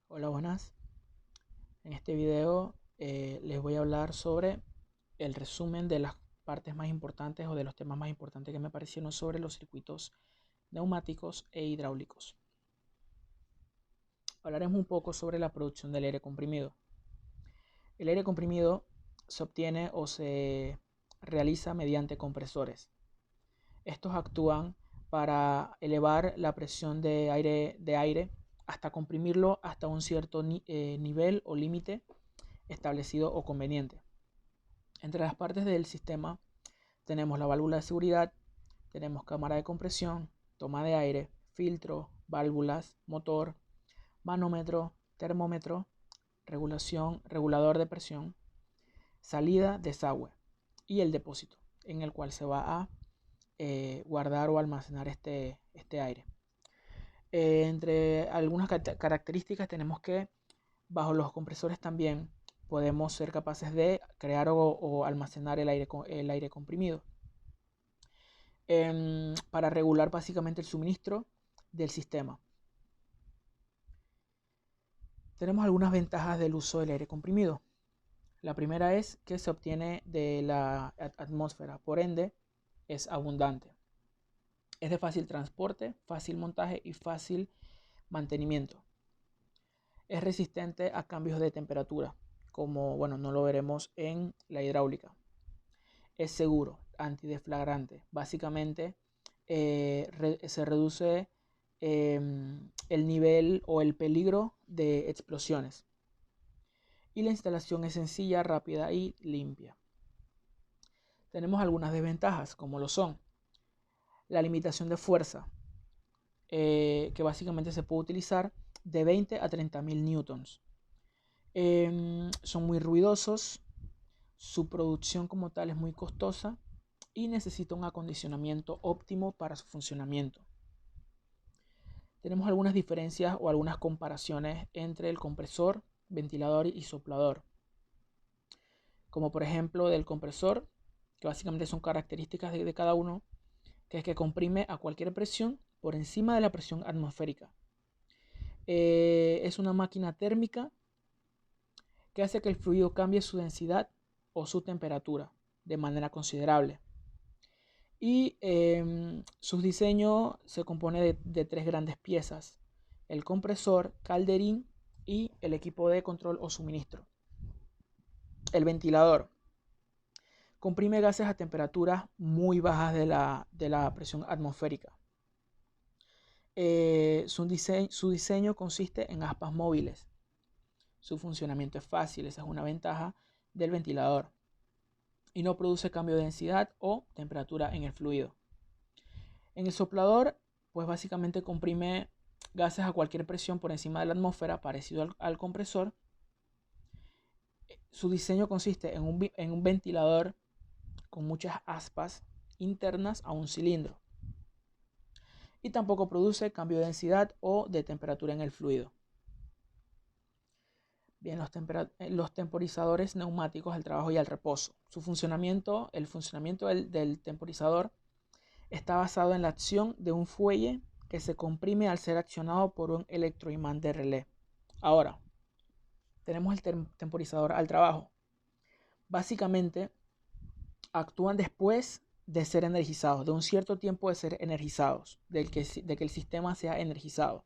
Hola, buenas. En este video les voy a hablar sobre el resumen de las partes más importantes o de los temas más importantes que me parecieron sobre los circuitos neumáticos e hidráulicos. Hablaremos un poco sobre la producción del aire comprimido. El aire comprimido se obtiene o se realiza mediante compresores. Estos actúan para elevar la presión de aire hasta comprimirlo hasta un cierto nivel o límite establecido o conveniente. Entre las partes del sistema tenemos la válvula de seguridad, tenemos cámara de compresión, toma de aire, filtro, válvulas, motor, manómetro, termómetro, regulador de presión, salida, desagüe y el depósito en el cual se va a guardar o almacenar este aire. Entre algunas características tenemos que bajo los compresores también podemos ser capaces de crear o almacenar el aire comprimido para regular básicamente el suministro del sistema. Tenemos algunas ventajas del uso del aire comprimido. La primera es que se obtiene de la atmósfera, por ende es abundante. Es de fácil transporte, fácil montaje y fácil mantenimiento. Es resistente a cambios de temperatura, como no lo veremos en la hidráulica. Es seguro, antideflagrante. Básicamente se reduce el nivel o el peligro de explosiones. Y la instalación es sencilla, rápida y limpia. Tenemos algunas desventajas, como lo son la limitación de fuerza, que básicamente se puede utilizar de 20 a 30.000 newtons. Son muy ruidosos, su producción como tal es muy costosa y necesita un acondicionamiento óptimo para su funcionamiento. Tenemos algunas diferencias o algunas comparaciones entre el compresor, ventilador y soplador. Como por ejemplo del compresor, que básicamente son características de cada uno, que es que comprime a cualquier presión por encima de la presión atmosférica. Es una máquina térmica que hace que el fluido cambie su densidad o su temperatura de manera considerable. Y su diseño se compone de tres grandes piezas: el compresor, calderín y el equipo de control o suministro. El ventilador comprime gases a temperaturas muy bajas de la presión atmosférica. Su diseño consiste en aspas móviles. Su funcionamiento es fácil, esa es una ventaja del ventilador. Y no produce cambio de densidad o temperatura en el fluido. En el soplador, pues básicamente comprime gases a cualquier presión por encima de la atmósfera, parecido al compresor. Su diseño consiste en un ventilador con muchas aspas internas a un cilindro. Y tampoco produce cambio de densidad o de temperatura en el fluido. Bien, los temporizadores neumáticos al trabajo y al reposo. El funcionamiento del temporizador está basado en la acción de un fuelle que se comprime al ser accionado por un electroimán de relé. Ahora, tenemos el temporizador al trabajo. Básicamente, actúan después de ser energizados, de un cierto tiempo de ser energizados, de que el sistema sea energizado.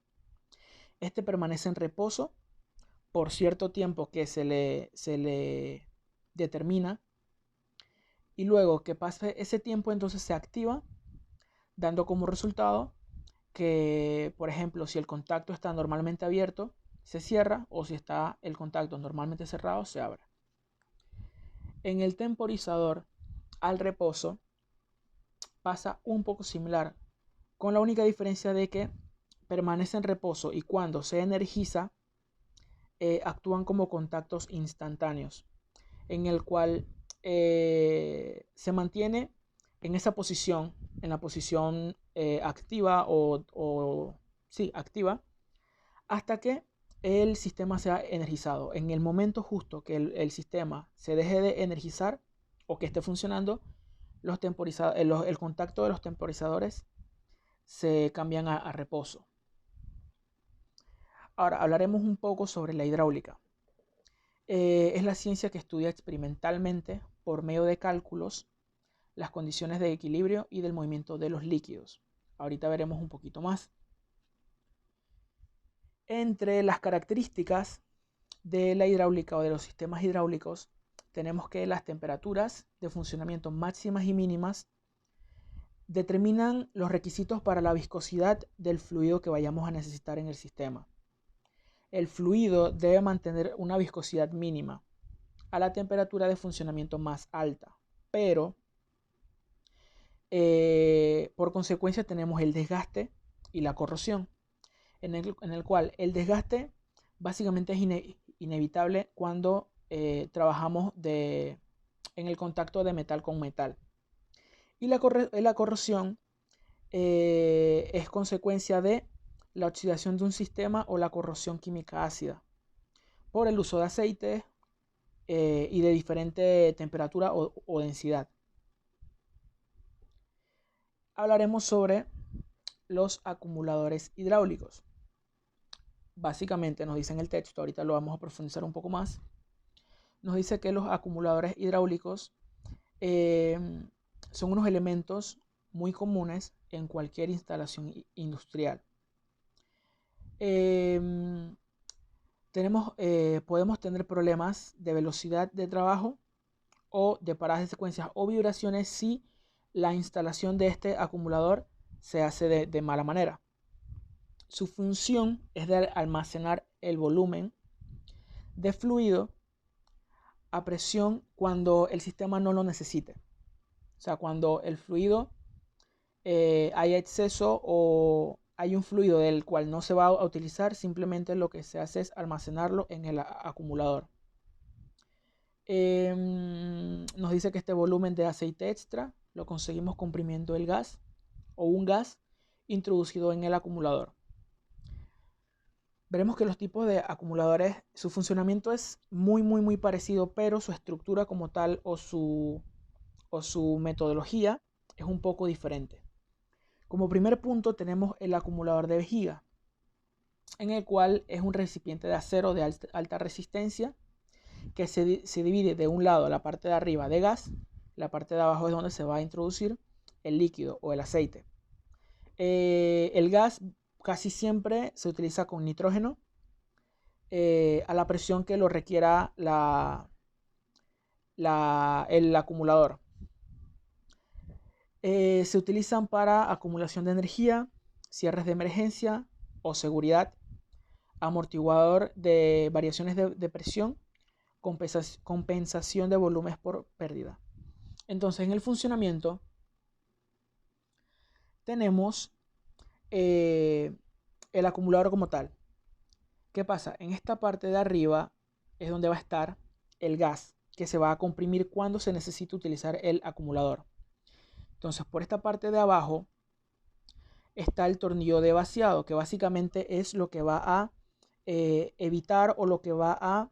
Este permanece en reposo por cierto tiempo que se le determina, y luego que pase ese tiempo entonces se activa, dando como resultado que, por ejemplo, si el contacto está normalmente abierto, se cierra, o si está el contacto normalmente cerrado, se abre. En el temporizador al reposo pasa un poco similar, con la única diferencia de que permanece en reposo y cuando se energiza actúan como contactos instantáneos, en el cual se mantiene en esa posición, en la posición activa activa, hasta que el sistema sea energizado. En el momento justo que el sistema se deje de energizar o que esté funcionando, el contacto de los temporizadores se cambian a reposo. Ahora hablaremos un poco sobre la hidráulica. Es la ciencia que estudia experimentalmente, por medio de cálculos, las condiciones de equilibrio y del movimiento de los líquidos. Ahorita veremos un poquito más. Entre las características de la hidráulica o de los sistemas hidráulicos, tenemos que las temperaturas de funcionamiento máximas y mínimas determinan los requisitos para la viscosidad del fluido que vayamos a necesitar en el sistema. El fluido debe mantener una viscosidad mínima a la temperatura de funcionamiento más alta, pero por consecuencia tenemos el desgaste y la corrosión, en el cual el desgaste básicamente es inevitable cuando trabajamos en el contacto de metal con metal. Y la corrosión es consecuencia de la oxidación de un sistema o la corrosión química ácida por el uso de aceites y de diferente temperatura o densidad. Hablaremos sobre los acumuladores hidráulicos. Básicamente nos dice en el texto, ahorita lo vamos a profundizar un poco más, nos dice que los acumuladores hidráulicos son unos elementos muy comunes en cualquier instalación industrial. Podemos tener problemas de velocidad de trabajo o de paradas de secuencias o vibraciones si la instalación de este acumulador se hace de mala manera. Su función es de almacenar el volumen de fluido a presión cuando el sistema no lo necesite. O sea, cuando el fluido haya exceso o hay un fluido del cual no se va a utilizar, simplemente lo que se hace es almacenarlo en el acumulador. Nos dice que este volumen de aceite extra lo conseguimos comprimiendo el gas o un gas introducido en el acumulador. Veremos que los tipos de acumuladores, su funcionamiento es muy parecido, pero su estructura como tal o su metodología es un poco diferente. Como primer punto tenemos el acumulador de vejiga, en el cual es un recipiente de acero de alta resistencia que se divide de un lado, la parte de arriba de gas, la parte de abajo es donde se va a introducir el líquido o el aceite. El gas casi siempre se utiliza con nitrógeno a la presión que lo requiera el acumulador. Se utilizan para acumulación de energía, cierres de emergencia o seguridad, amortiguador de variaciones de presión, compensación de volúmenes por pérdida. Entonces, en el funcionamiento tenemos el acumulador como tal. ¿Qué pasa? En esta parte de arriba es donde va a estar el gas que se va a comprimir cuando se necesite utilizar el acumulador. Entonces, por esta parte de abajo está el tornillo de vaciado, que básicamente es lo que va a evitar o lo que va a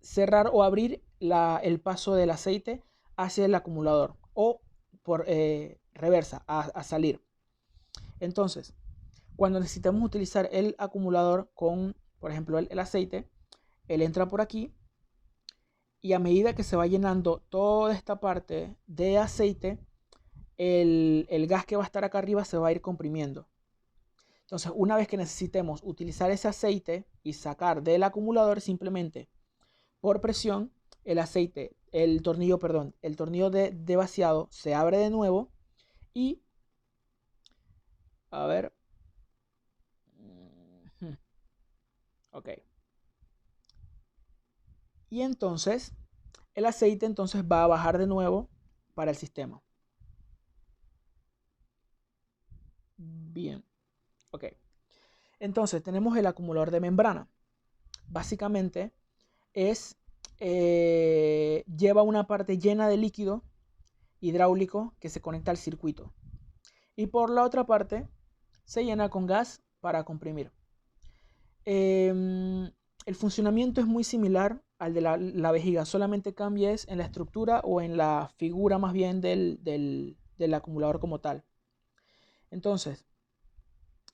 cerrar o abrir el paso del aceite hacia el acumulador o por reversa, a salir. Entonces, cuando necesitamos utilizar el acumulador con, por ejemplo, el aceite, él entra por aquí y a medida que se va llenando toda esta parte de aceite, el gas que va a estar acá arriba se va a ir comprimiendo. Entonces, una vez que necesitemos utilizar ese aceite y sacar del acumulador, simplemente por presión, el tornillo de vaciado se abre de nuevo y, a ver, ok. Y entonces, el aceite entonces va a bajar de nuevo para el sistema. Bien, ok. Entonces tenemos el acumulador de membrana. Básicamente lleva una parte llena de líquido hidráulico que se conecta al circuito. Y por la otra parte se llena con gas para comprimir. El funcionamiento es muy similar al de la vejiga, solamente cambia en la estructura o en la figura más bien del acumulador como tal. Entonces,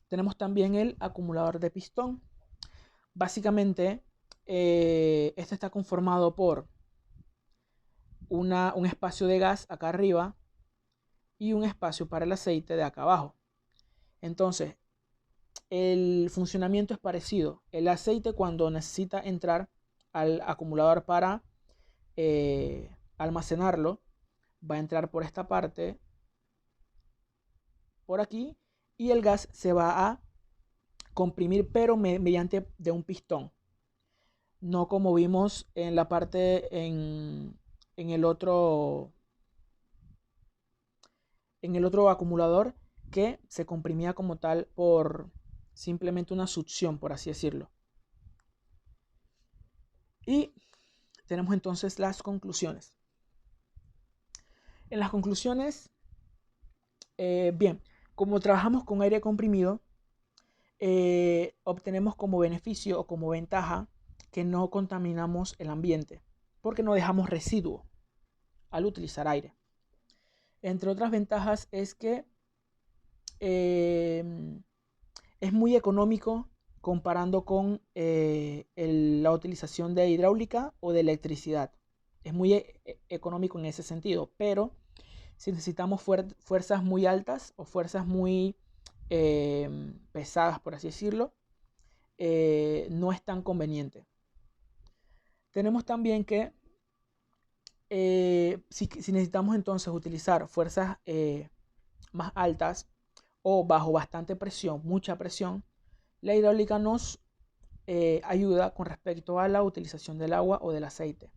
tenemos también el acumulador de pistón, Básicamente, este está conformado por un espacio de gas acá arriba y un espacio para el aceite de acá abajo. Entonces, el funcionamiento es parecido. El aceite, cuando necesita entrar al acumulador para almacenarlo, va a entrar por esta parte, por aquí, y el gas se va a comprimir, pero mediante de un pistón. No como vimos en la parte en en el otro acumulador, que se comprimía como tal por simplemente una succión, por así decirlo. Y tenemos entonces las conclusiones. En las conclusiones, bien, como trabajamos con aire comprimido, obtenemos como beneficio o como ventaja que no contaminamos el ambiente, porque no dejamos residuo al utilizar aire. Entre otras ventajas es que es muy económico comparando con la utilización de hidráulica o de electricidad. Es muy económico en ese sentido, pero si necesitamos fuerzas muy altas o fuerzas muy pesadas, por así decirlo, no es tan conveniente. Tenemos también que si necesitamos entonces utilizar fuerzas más altas o bajo bastante presión, mucha presión, la hidráulica nos ayuda con respecto a la utilización del agua o del aceite.